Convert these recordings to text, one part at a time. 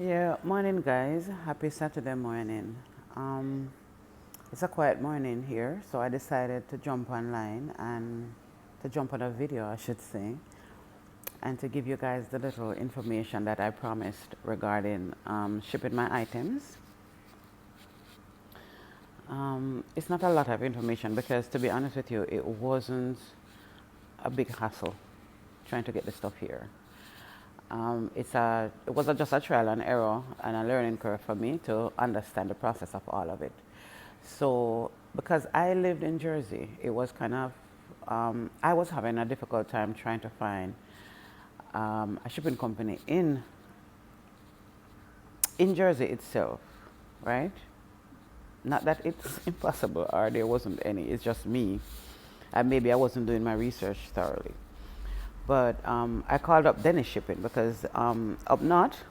Yeah, morning, guys. Happy Saturday morning. Um, it's a quiet morning here, so I decided to jump online and to jump on a video, I should say, and to give you guys the little information that I promised regarding shipping my items. It's not a lot of information because, to be honest with you, it wasn't a big hassle trying to get the stuff here. It was just a trial and error and a learning curve for me to understand the process of all of it. So, because I lived in Jersey, it was kind of, I was having a difficult time trying to find a shipping company in Jersey itself, right? Not that it's impossible or there wasn't any, it's just me. And maybe I wasn't doing my research thoroughly. But I called up Dennis Shipping because up north,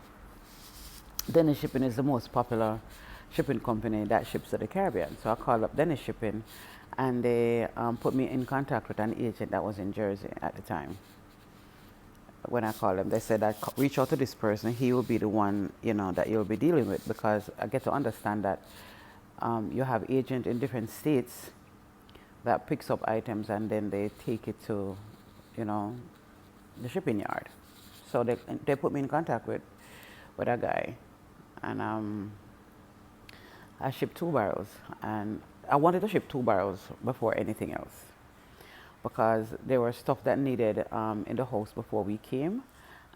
Dennis Shipping is the most popular shipping company that ships to the Caribbean. So I called up Dennis Shipping and they put me in contact with an agent that was in Jersey at the time. When I called them, they said, reach out to this person. He will be the one, that you'll be dealing with, because I get to understand that you have agent in different states that picks up items and then they take it to, you know, the shipping yard. So they put me in contact with a guy, and I shipped 2 barrels, and I wanted to ship 2 barrels before anything else because there was stuff that needed in the house before we came,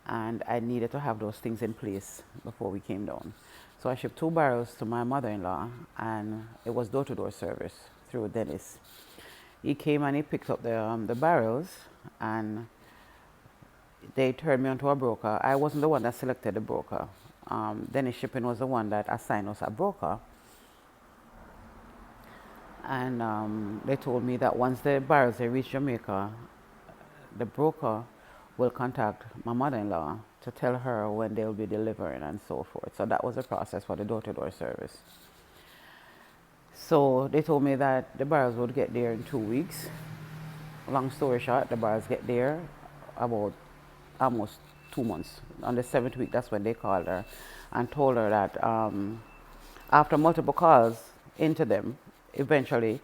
and I needed to have those things in place before we came down. So I shipped 2 barrels to my mother-in-law, and it was door-to-door service through Dennis. He came and he picked up the barrels, and they turned me onto a broker. I wasn't the one that selected the broker. Dennis Shipping was the one that assigned us a broker. And they told me that once the barrels they reach Jamaica, the broker will contact my mother-in-law to tell her when they'll be delivering and so forth. So that was the process for the door-to-door service. So they told me that the barrels would get there in 2 weeks. Long story short, the barrels get there about almost 2 months. On the 7th week, that's when they called her and told her that after multiple calls into them, eventually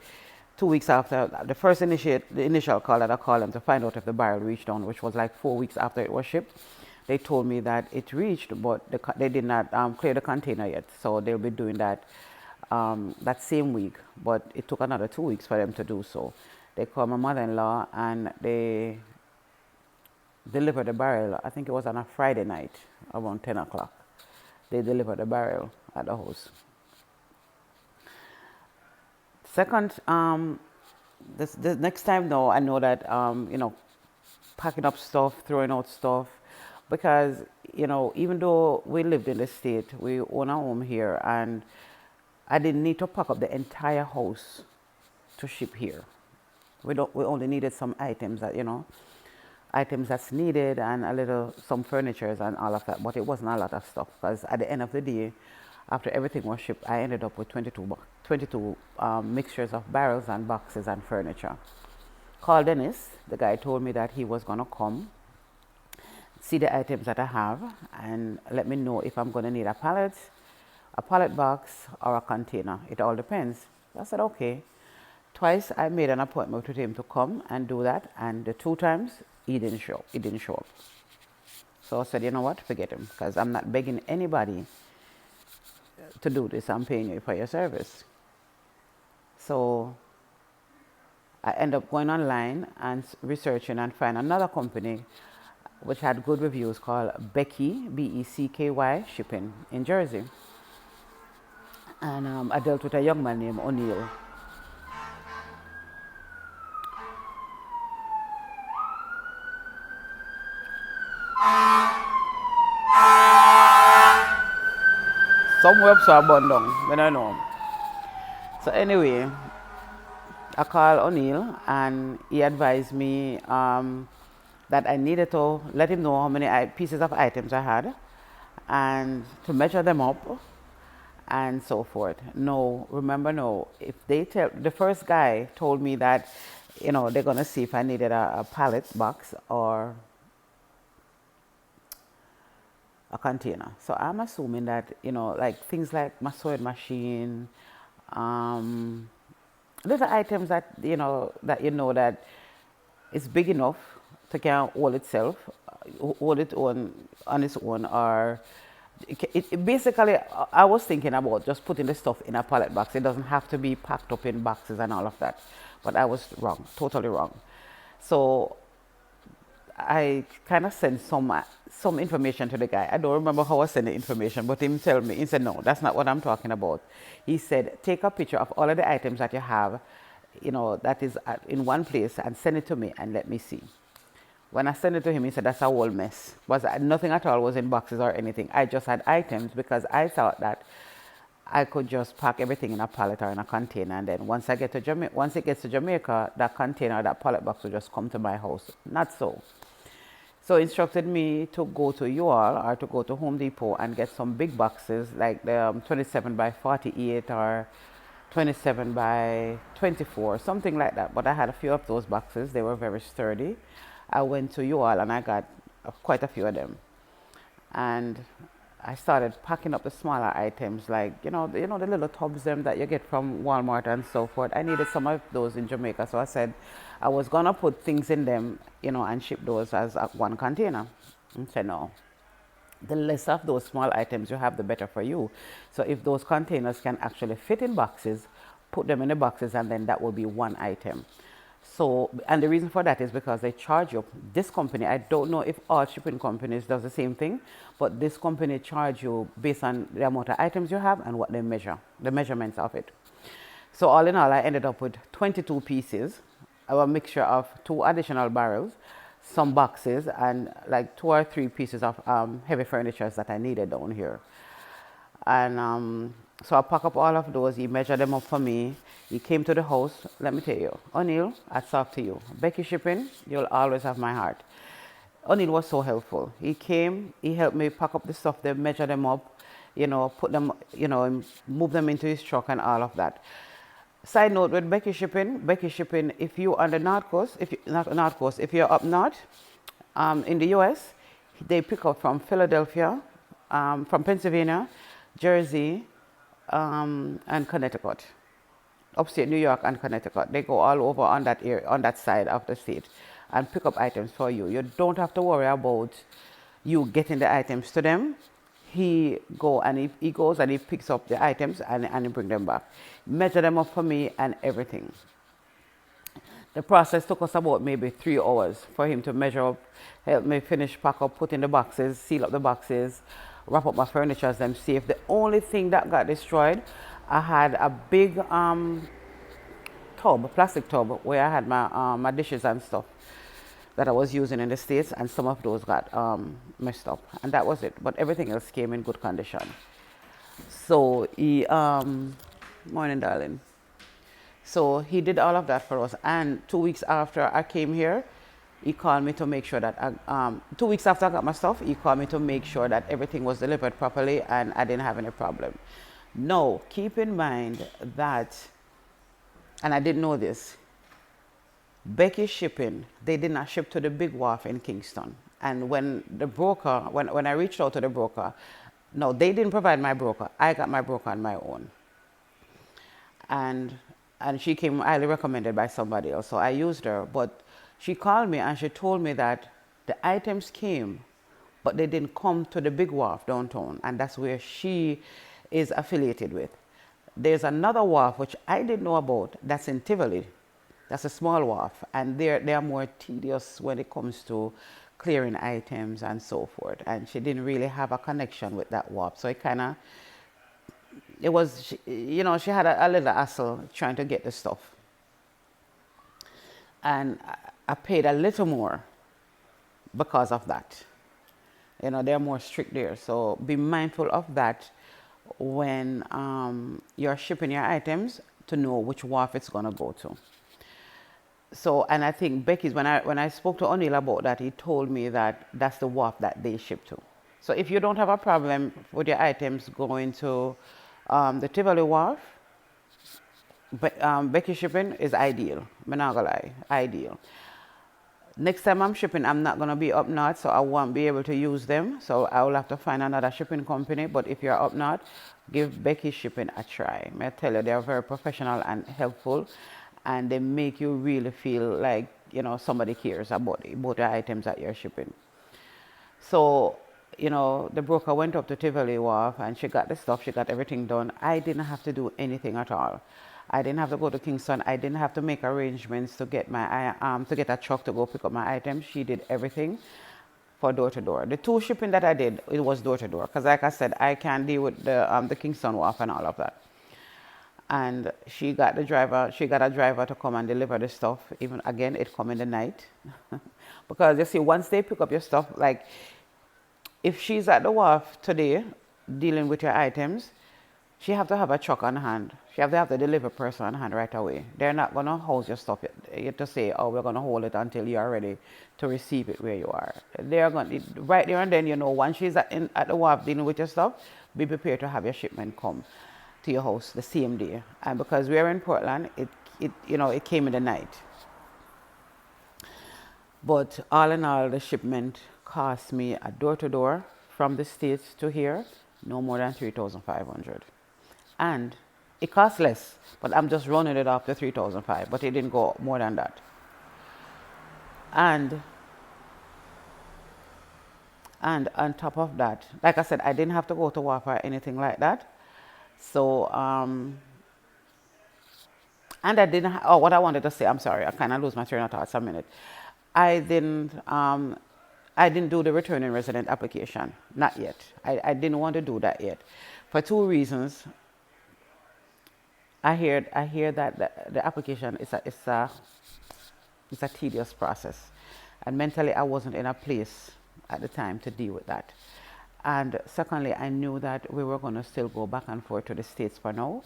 2 weeks after the initial call that I called them to find out if the barrel reached down, which was like 4 weeks after it was shipped, they told me that it reached, but they did not clear the container yet. So they'll be doing that that same week, but it took another 2 weeks for them to do so. They called my mother-in-law and they delivered the barrel. I think it was on a Friday night around 10 o'clock. They delivered the barrel at the house. Second, the next time though, I know that, packing up stuff, throwing out stuff, because, even though we lived in the state, we own a home here, and I didn't need to pack up the entire house to ship here. We only needed some items items that's needed, and some furnitures and all of that, but it wasn't a lot of stuff because at the end of the day, after everything was shipped, I ended up with 22 mixtures of barrels and boxes and furniture. Called Dennis. The guy told me that he was going to come, see the items that I have, and let me know if I'm going to need a pallet box, or a container. It all depends. I said, okay. Twice I made an appointment with him to come and do that, and the 2 times he didn't show. He didn't show up. So I said, you know what, forget him, because I'm not begging anybody to do this. I'm paying you for your service. So I end up going online and researching and find another company which had good reviews called Becky, Becky Shipping in Jersey. And I dealt with a young man named O'Neill. Somewhere up so abandoned, I don't know. So anyway, I called O'Neill and he advised me that I needed to let him know how many pieces of items I had and to measure them up and so forth. No, remember, no, if they the first guy told me that, they're going to see if I needed a pallet box or a container. So I'm assuming that, like things like my sewing machine, um, little items that, that it's big enough to can hold itself, hold it on its own, or basically, I was thinking about just putting the stuff in a pallet box. It doesn't have to be packed up in boxes and all of that. But I was wrong, totally wrong. So I kind of sent some information to the guy. I don't remember how I sent the information, but him tell me, he said, no, that's not what I'm talking about. He said, take a picture of all of the items that you have, that is in one place, and send it to me and let me see. When I sent it to him, he said, that's a whole mess. Nothing at all was in boxes or anything. I just had items because I thought that I could just pack everything in a pallet or in a container, and then once it gets to Jamaica, that container, that pallet box will just come to my house. Not so. So he instructed me to go to UL or to go to Home Depot and get some big boxes like the 27 by 48 or 27 by 24, something like that. But I had a few of those boxes. They were very sturdy. I went to UL and I got quite a few of them. And I started packing up the smaller items like, the little tubs them that you get from Walmart and so forth. I needed some of those in Jamaica. So I said I was going to put things in them, and ship those as one container. And said, no, the less of those small items you have, the better for you. So if those containers can actually fit in boxes, put them in the boxes, and then that will be one item. So, and the reason for that is because they charge you. This company, I don't know if all shipping companies does the same thing, but this company charge you based on the amount of items you have and what they measure, the measurements of it. So all in all, I ended up with 22 pieces, a mixture of 2 additional barrels, some boxes, and like 2 or 3 pieces of heavy furniture that I needed down here. And so I pack up all of those. He measured them up for me. He came to the house. Let me tell you, O'Neill, I talk to you. Becky Shipping, you'll always have my heart. O'Neill was so helpful. He came, he helped me pack up the stuff, they measure them up, put them, move them into his truck and all of that. Side note with Becky Shipping, if you're on the North Coast, if you're up north in the US, they pick up from Philadelphia, from Pennsylvania, Jersey, and Connecticut, upstate New York and Connecticut. They go all over on that area, on that side of the state, and pick up items for you. You don't have to worry about you getting the items to them. He goes and he picks up the items and he bring them back, measure them up for me and everything. The process took us about maybe 3 hours for him to measure up, help me finish pack up, put in the boxes, seal up the boxes, wrap up my furniture as them safe. The only thing that got destroyed, I had a big plastic tub where I had my dishes and stuff that I was using in the States, and some of those got messed up, and that was it. But everything else came in good condition. So he, morning darling. So he did all of that for us, and 2 weeks after I came here, he called me to make sure that 2 weeks after I got my stuff, he called me to make sure that everything was delivered properly and I didn't have any problem. Now, keep in mind that, and I didn't know this, Becky Shipping, they did not ship to the big wharf in Kingston. And when the broker, when I reached out to the broker, no, they didn't provide my broker. I got my broker on my own. And she came highly recommended by somebody else, so I used her. But she called me and she told me that the items came, but they didn't come to the big wharf downtown, and that's where she is affiliated with. There's another wharf which I didn't know about, that's in Tivoli. That's a small wharf, and they are more tedious when it comes to clearing items and so forth. And she didn't really have a connection with that wharf, so she had a little hassle trying to get the stuff. And I paid a little more because of that. They're more strict there, so be mindful of that when you're shipping your items, to know which wharf it's going to go to. So, and I think Becky's, when I spoke to O'Neill about that, he told me that that's the wharf that they ship to. So if you don't have a problem with your items going to the Tivoli wharf, Becky Shipping is ideal. I'm not gonna lie, ideal. Next time I'm shipping, I'm not going to be up north, so I won't be able to use them. So I will have to find another shipping company. But if you're up north, give Becky Shipping a try. May I tell you, they are very professional and helpful, and they make you really feel like, somebody cares about the items that you're shipping. So, the broker went up to Tivoli Wharf and she got the stuff, she got everything done. I didn't have to do anything at all. I didn't have to go to Kingston. I didn't have to make arrangements to get to get a truck to go pick up my items. She did everything for door to door. The two shipping that I did, it was door to door because, like I said, I can't deal with the Kingston Wharf and all of that. And she got a driver to come and deliver the stuff. Even again, it come in the night. Because you see, once they pick up your stuff, like if she's at the wharf today dealing with your items, she have to have a truck on hand. She have to have the delivery person on hand right away. They're not gonna house your stuff. You have to say, oh, we're gonna hold it until you are ready to receive it where you are. They're gonna right there and then, once she's at the wharf dealing with your stuff, be prepared to have your shipment come to your house the same day. And because we're in Portland, it came in the night. But all in all, the shipment cost me a door-to-door from the States to here, no more than $3,500. And it costs less, but I'm just running it off to $3,500, but it didn't go more than that. And on top of that, like I said, I didn't have to go to WAP or anything like that. So, and I didn't, what I wanted to say, I'm sorry, I kind of lose my train of thoughts a minute. I didn't do the returning resident application, not yet. I didn't want to do that yet, for two reasons. I hear that the application is a tedious process, and mentally I wasn't in a place at the time to deal with that. And secondly, I knew that we were going to still go back and forth to the States for now,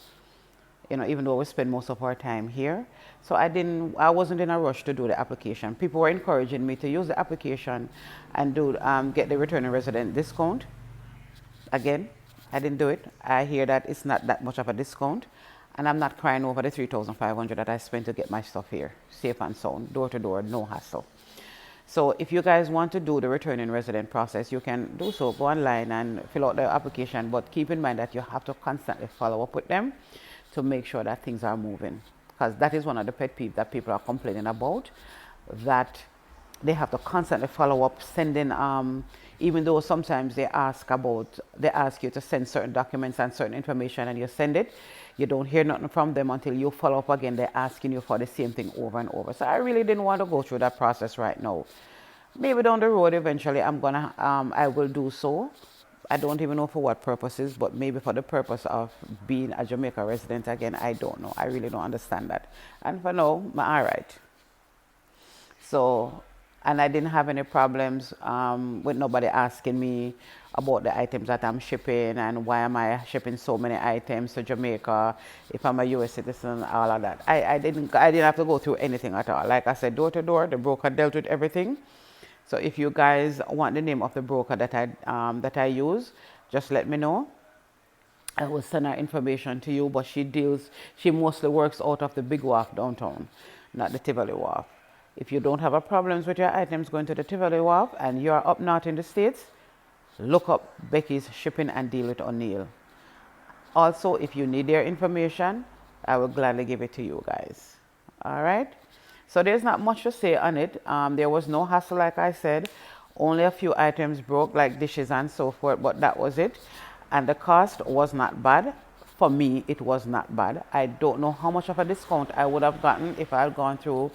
even though we spend most of our time here. So I wasn't in a rush to do the application. People were encouraging me to use the application and get the returning resident discount. Again, I didn't do it. I hear that it's not that much of a discount, and I'm not crying over the $3,500 that I spent to get my stuff here, safe and sound, door to door, no hassle. So if you guys want to do the returning resident process, you can do so. Go online and fill out the application, but keep in mind that you have to constantly follow up with them to make sure that things are moving, because that is one of the pet peeves that people are complaining about, that they have to constantly follow up, sending, even though sometimes they ask you to send certain documents and certain information and you send it, you don't hear nothing from them until you follow up again. They're asking you for the same thing over and over. So I really didn't want to go through that process right now. Maybe down the road eventually I will do so. I don't even know for what purposes, but maybe for the purpose of being a Jamaica resident again. I don't know. I really don't understand that. And for now, I'm all right. So, and I didn't have any problems with nobody asking me about the items that I'm shipping and why am I shipping so many items to Jamaica if I'm a U.S. citizen, all of that. I didn't have to go through anything at all. Like I said, door to door, the broker dealt with everything. So if you guys want the name of the broker that I use, just let me know. I will send her information to you, but she mostly works out of the big wharf downtown, not the Tivoli Wharf. If you don't have a problems with your items going to the Tivoli Wharf and you are up north in the States, look up Becky's Shipping and deal with O'Neill. Also, if you need their information, I will gladly give it to you guys. All right? So there's not much to say on it. There was no hassle, like I said. Only a few items broke, like dishes and so forth, but that was it. And the cost was not bad. For me, it was not bad. I don't know how much of a discount I would have gotten if I had gone through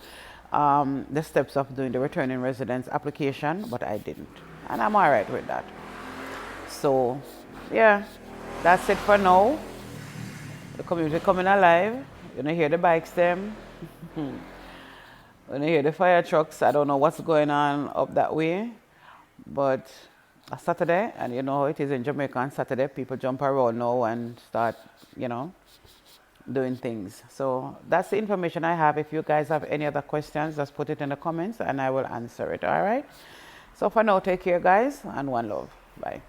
the steps of doing the returning residence application, but I didn't. And I'm all right with that. So, yeah, that's it for now. The community coming alive. You're going to hear the bikes them. When you hear the fire trucks, I don't know what's going on up that way, but a Saturday, and you know how it is in Jamaica on Saturday, people jump around now and start, doing things. So that's the information I have. If you guys have any other questions, just put it in the comments and I will answer it, all right? So for now, take care, guys, and one love. Bye.